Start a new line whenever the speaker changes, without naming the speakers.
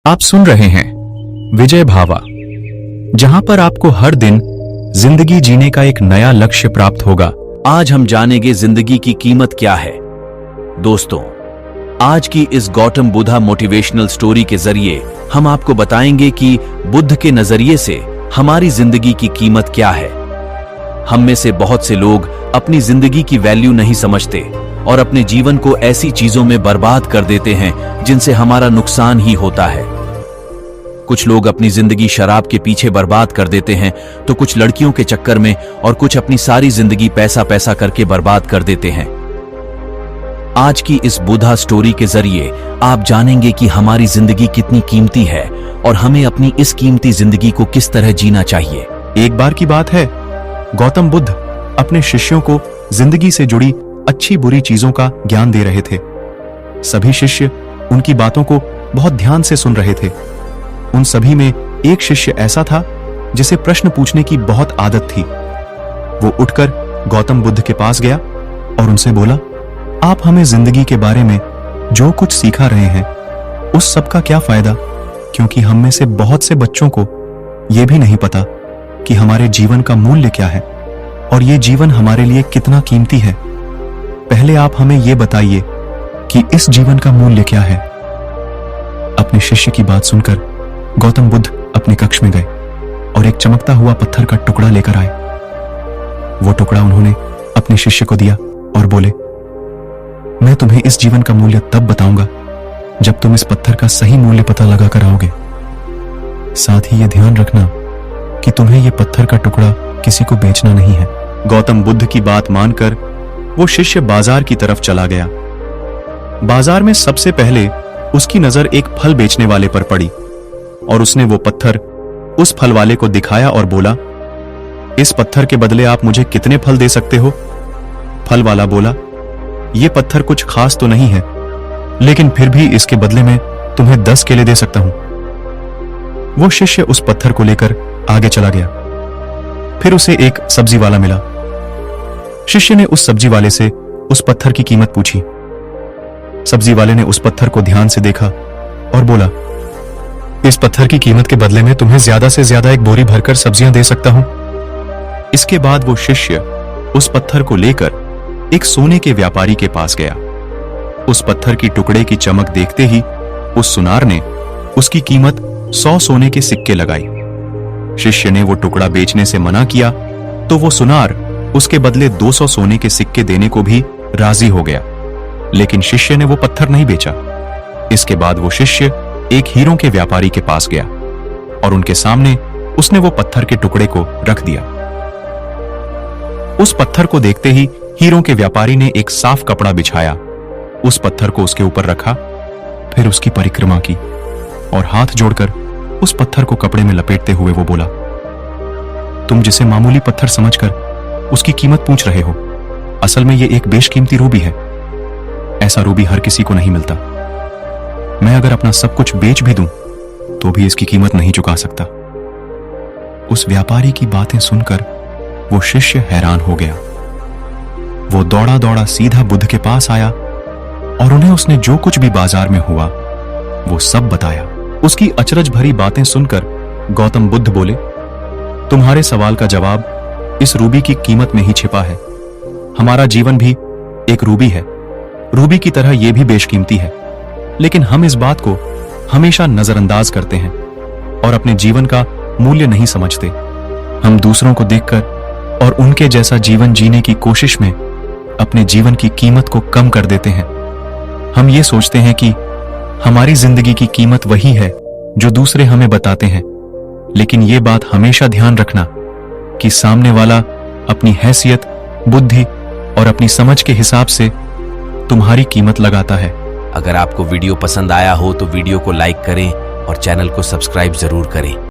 आप सुन रहे हैं विजय भावा, जहां पर आपको हर दिन जिंदगी जीने का एक नया लक्ष्य प्राप्त होगा।
आज हम जानेंगे जिंदगी की कीमत क्या है। दोस्तों, आज की इस गौतम बुद्धा मोटिवेशनल स्टोरी के जरिए हम आपको बताएंगे कि बुद्ध के नजरिए से हमारी जिंदगी की कीमत क्या है। हम में से बहुत से लोग अपनी जिंदगी की वैल्यू नहीं समझते और अपने जीवन को ऐसी चीजों में बर्बाद कर देते हैं जिनसे हमारा नुकसान ही होता है। कुछ लोग अपनी जिंदगी शराब के पीछे बर्बाद कर देते हैं, तो कुछ लड़कियों के चक्कर में और कुछ अपनी सारी जिंदगी पैसा पैसा करके बर्बाद कर देते हैं। आज की इस बुद्धा स्टोरी के जरिए आप जानेंगे कि हमारी जिंदगी कितनी कीमती है और हमें अपनी इस कीमती जिंदगी को किस तरह जीना चाहिए।
एक बार की बात है, गौतम बुद्ध अपने शिष्यों को जिंदगी से जुड़ी अच्छी बुरी चीजों का ज्ञान दे रहे थे। सभी शिष्य उनकी बातों को बहुत ध्यान से सुन रहे थे। उन सभी में एक शिष्य ऐसा था जिसे प्रश्न पूछने की बहुत आदत थी। वो उठकर गौतम बुद्ध के पास गया और उनसे बोला, आप हमें जिंदगी के बारे में जो कुछ सिखा रहे हैं उस सब का क्या फायदा, क्योंकि हम में से बहुत से बच्चों को यह भी नहीं पता कि हमारे जीवन का मूल्य क्या है और ये जीवन हमारे लिए कितना कीमती है। पहले आप हमें यह बताइए कि इस जीवन का मूल्य क्या है। अपने शिष्य की बात सुनकर गौतम बुद्ध अपने कक्ष में गए और एक चमकता हुआ पत्थर का टुकड़ा लेकर आए। वो टुकड़ा उन्होंने अपने शिष्य को दिया और बोले, मैं तुम्हें इस जीवन का मूल्य तब बताऊंगा जब तुम इस पत्थर का सही मूल्य पता लगा कर आओगे। साथ ही यह ध्यान रखना कि तुम्हें यह पत्थर का टुकड़ा किसी को बेचना नहीं है। गौतम बुद्ध की बात मानकर वो शिष्य बाजार की तरफ चला गया। बाजार में सबसे पहले उसकी नजर एक फल बेचने वाले पर पड़ी और उसने वो पत्थर उस फल वाले को दिखाया और बोला, इस पत्थर के बदले आप मुझे कितने फल दे सकते हो? फल वाला बोला, ये पत्थर कुछ खास तो नहीं है, लेकिन फिर भी इसके बदले में तुम्हें 10 केले दे सकता हूं। वो शिष्य उस पत्थर को लेकर आगे चला गया। फिर उसे एक सब्जी वाला मिला। शिष्य ने उस सब्जी वाले से उस पत्थर की कीमत पूछी। सब्जी वाले ने उस पत्थर को ध्यान से देखा और बोला, इस पत्थर की कीमत के बदले में तुम्हें ज्यादा से ज्यादा एक बोरी भरकर सब्जियां दे सकता हूं। इसके बाद वो शिष्य उस पत्थर को लेकर एक सोने के व्यापारी के पास गया। उस पत्थर की टुकड़े की चमक देखते ही उस सुनार ने उसकी कीमत 100 सोने के सिक्के लगाई। शिष्य ने वो टुकड़ा बेचने से मना किया तो वो सुनार उसके बदले 200 सोने के सिक्के देने को भी राजी हो गया, लेकिन शिष्य ने वो पत्थर नहीं बेचा। इसके बाद वो शिष्य एक हीरों के व्यापारी के पास गया और उनके सामने उसने वो पत्थर के टुकड़े को रख दिया। उस पत्थर को देखते ही हीरों के व्यापारी ने एक साफ कपड़ा बिछाया, उस पत्थर को उसके ऊपर रखा, फिर उसकी परिक्रमा की और हाथ जोड़कर उस पत्थर को कपड़े में लपेटते हुए वो बोला, तुम जिसे मामूली पत्थर समझकर उसकी कीमत पूछ रहे हो, असल में ये एक बेशकीमती रूबी है। ऐसा रूबी हर किसी को नहीं मिलता। मैं अगर अपना सब कुछ बेच भी दूं तो भी इसकी कीमत नहीं चुका सकता। उस व्यापारी की बातें सुनकर वो शिष्य हैरान हो गया। वो दौड़ा दौड़ा सीधा बुद्ध के पास आया और उन्हें उसने जो कुछ भी बाजार में हुआ वो सब बताया। उसकी अचरज भरी बातें सुनकर गौतम बुद्ध बोले, तुम्हारे सवाल का जवाब इस रूबी की कीमत में ही छिपा है। हमारा जीवन भी एक रूबी है। रूबी की तरह यह भी बेशकीमती है, लेकिन हम इस बात को हमेशा नजरअंदाज करते हैं और अपने जीवन का मूल्य नहीं समझते। हम दूसरों को देखकर और उनके जैसा जीवन जीने की कोशिश में अपने जीवन की कीमत को कम कर देते हैं। हम ये सोचते हैं कि हमारी जिंदगी की कीमत वही है जो दूसरे हमें बताते हैं, लेकिन ये बात हमेशा ध्यान रखना कि सामने वाला अपनी हैसियत, बुद्धि और अपनी समझ के हिसाब से तुम्हारी कीमत लगाता है।
अगर आपको वीडियो पसंद आया हो तो वीडियो को लाइक करें और चैनल को सब्सक्राइब जरूर करें।